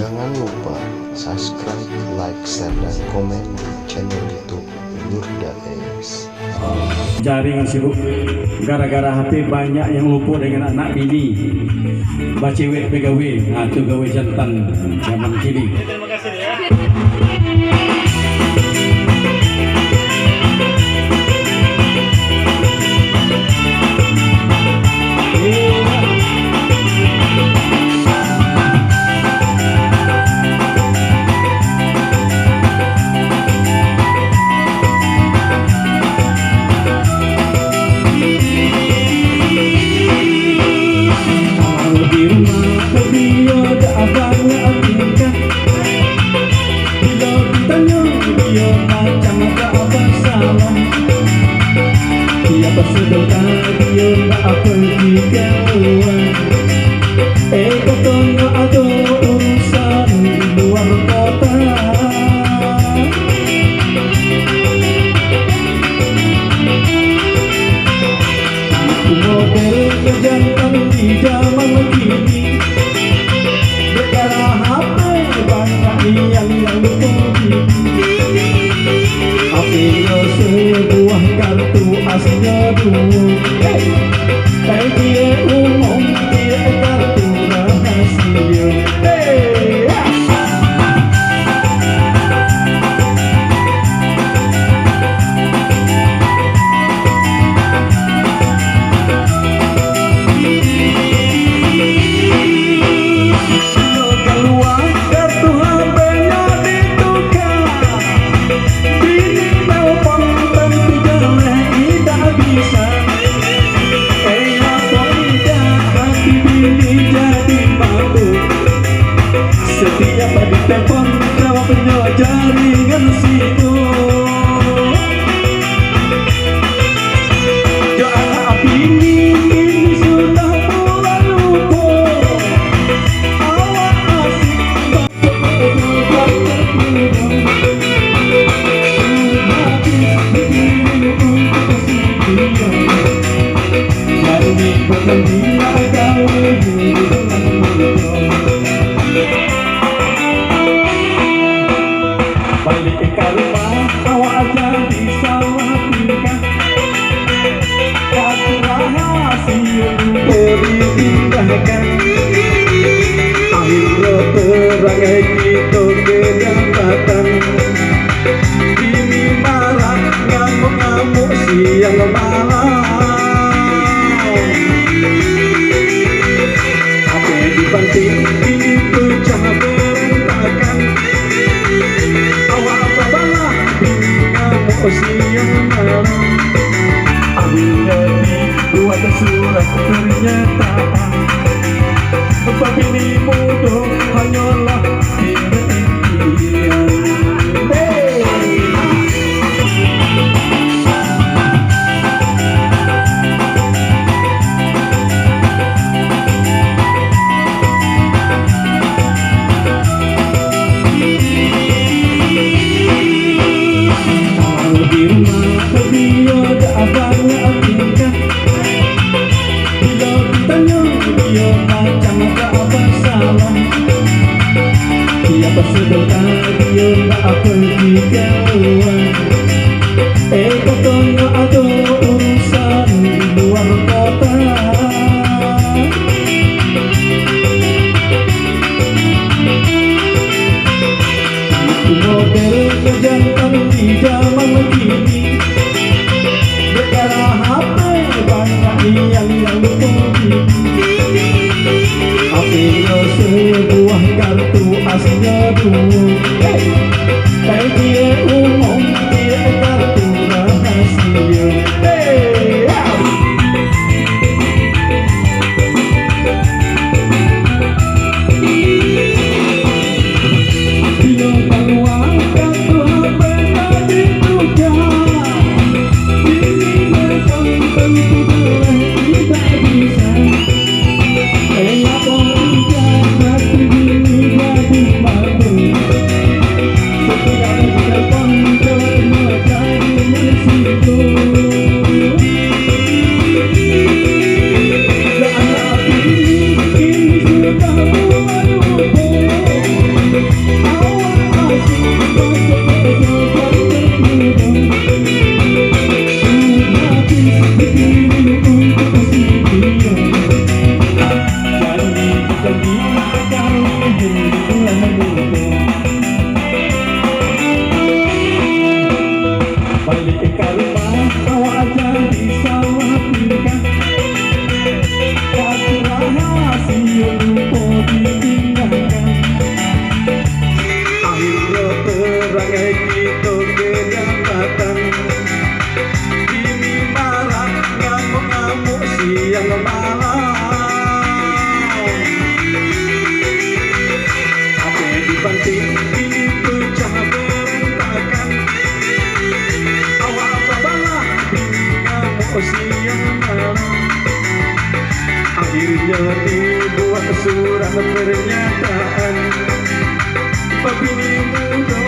Jangan lupa subscribe, like, share, dan komen di channel YouTube Nurda X. Jaringan sibuk gara-gara HP banyak yang lupa dengan anak bini. Bacewek begawe, itu gawe jantan zaman kini. Terima kasih ya. Jaringan situ jangan api ini sudah mulai lupa. Awak asik berubah balik ke rumah, awak jadi salah tingkah. Aku rahasia ditinggalkan. Akhirnya terangai kita kedapatan. Ini marah ngamuk-ngamuk siang malam. Apa dibanting ini pecah berantakan. Siang malam akhirnya dibuat surat pernyataan. Bapak ini bodoh hanyalah impian. Sebuah kartu asnya dulu. Dia umum, dia kartu rahasia. Dia bawa kartu benar diduga. Ini memang tentu boleh tidak bisa. pergi kali menunggu balik ke rumah awak aja bisa tinggal kasih rahasia lupa ditinggalkan akhirnya perangai kita kedapatan ini marah ngamuk-ngamuk siang malam apa dibanting ini pecah berantakan awak babalah ngamuk siang malam akhirnya dibuat surat pernyataan Bini muda